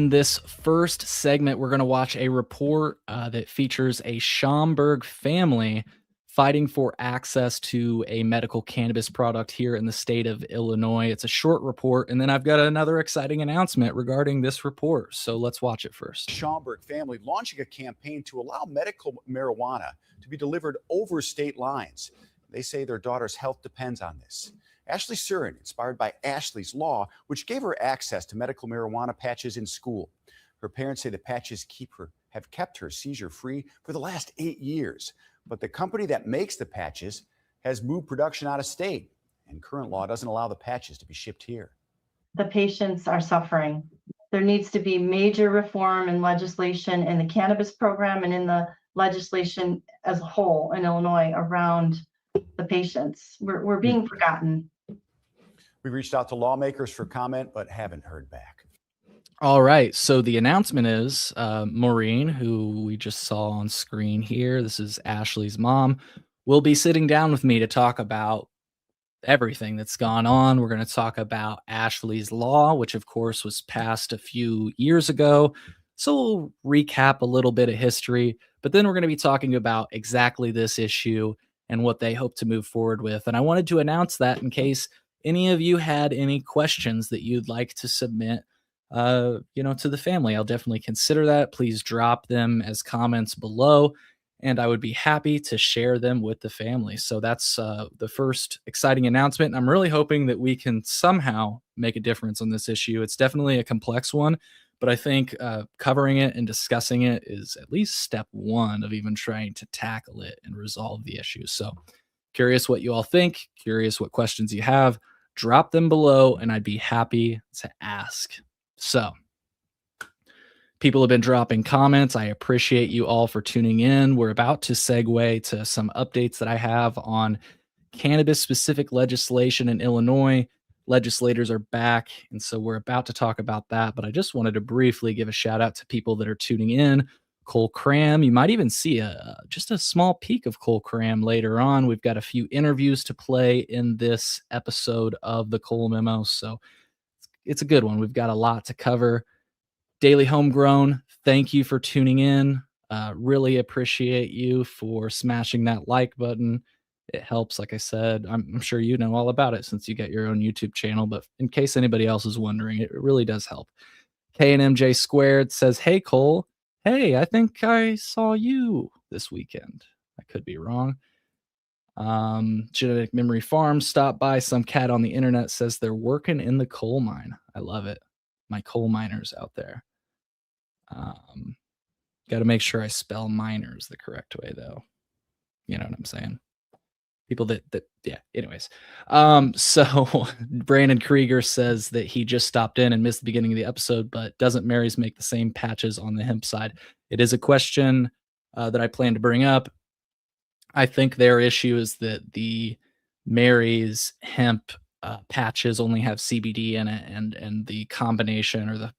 In this first segment, we're going to watch a report that features a Schaumburg family fighting for access to a medical cannabis product here in the state of Illinois. It's a short report, and then I've got another exciting announcement regarding this report. So let's watch it first. Schaumburg family launching a campaign to allow medical marijuana to be delivered over state lines. They say their daughter's health depends on this. Ashley Surin, inspired by Ashley's Law, which gave her access to medical marijuana patches in school. Her parents say the patches have kept her seizure-free for the last 8 years. But the company that makes the patches has moved production out of state, and current law doesn't allow the patches to be shipped here. The patients are suffering. There needs to be major reform and legislation in the cannabis program and in the legislation as a whole in Illinois around the patients. We're being forgotten. We reached out to lawmakers for comment, but haven't heard back. All right. So the announcement is Maureen, who we just saw on screen here, this is Ashley's mom, will be sitting down with me to talk about everything that's gone on. We're going to talk about Ashley's Law, which of course was passed a few years ago. So we'll recap a little bit of history, but then we're going to be talking about exactly this issue and what they hope to move forward with. And I wanted to announce that in case any of you had any questions that you'd like to submit to the family. I'll definitely consider that. Please drop them as comments below, and I would be happy to share them with the family. So that's the first exciting announcement. I'm really hoping that we can somehow make a difference on this issue. It's definitely a complex one, but I think covering it and discussing it is at least step one of even trying to tackle it and resolve the issue. So curious what you all think, curious what questions you have. Drop them below, and I'd be happy to ask. So people have been dropping comments. I appreciate you all for tuning in. We're about to segue to some updates that I have on cannabis-specific legislation in Illinois. Legislators are back, and so we're about to talk about that. But I just wanted to briefly give a shout out to people that are tuning in. Cole Cram, you might even see just a small peek of Cole Cram later on. We've got a few interviews to play in this episode of the Cole Memo, so it's a good one. We've got a lot to cover. Daily Homegrown, thank you for tuning in. Really appreciate you for smashing that like button. It helps, like I said. I'm sure you know all about it since you got your own YouTube channel, but in case anybody else is wondering, it really does help. K&MJ Squared says, hey, Cole. Hey, I think I saw you this weekend. I could be wrong. Genetic Memory Farms stopped by. Some cat on the internet says they're working in the coal mine. I love it. My coal miners out there. Got to make sure I spell miners the correct way, though. You know what I'm saying? People yeah, anyways. So Brandon Krieger says that he just stopped in and missed the beginning of the episode, but doesn't Mary's make the same patches on the hemp side? It is a question that I plan to bring up. I think their issue is that the Mary's hemp patches only have CBD in it, and the combination, or the,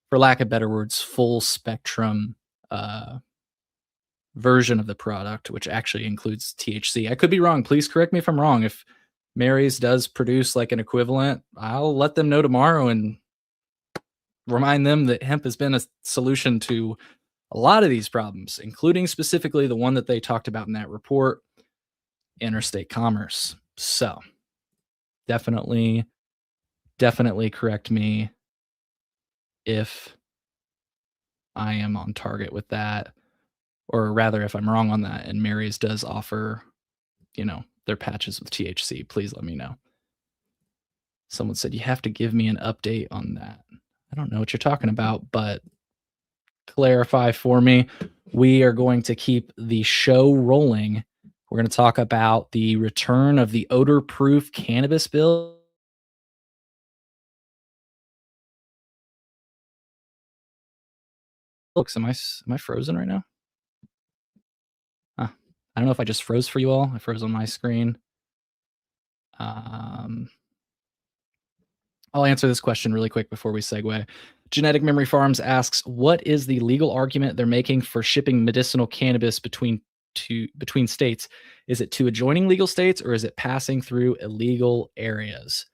for lack of better words, full spectrum version of the product, which actually includes THC. I could be wrong. Please correct me if I'm wrong. If Mary's does produce like an equivalent, I'll let them know tomorrow and remind them that hemp has been a solution to a lot of these problems, including specifically the one that they talked about in that report, interstate commerce. So definitely correct me if I am on target with that, or rather if I'm wrong on that and Mary's does offer, their patches with THC, please let me know. Someone said, you have to give me an update on that. I don't know what you're talking about, but clarify for me. We are going to keep the show rolling. We're going to talk about the return of the odor-proof cannabis bill. Looks, am I frozen right now? I don't know if I just froze for you all. I froze on my screen. I'll answer this question really quick before we segue. Genetic Memory Farms asks, what is the legal argument they're making for shipping medicinal cannabis between states? Is it to adjoining legal states, or is it passing through illegal areas?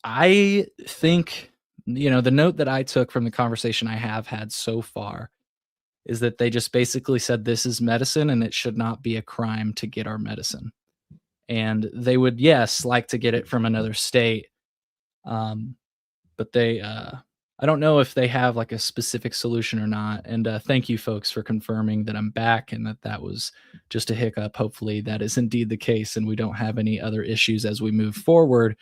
I think, the note that I took from the conversation I have had so far is that they just basically said this is medicine and it should not be a crime to get our medicine. And they would, yes, like to get it from another state. But I don't know if they have like a specific solution or not. And thank you folks for confirming that I'm back and that was just a hiccup. Hopefully that is indeed the case and we don't have any other issues as we move forward.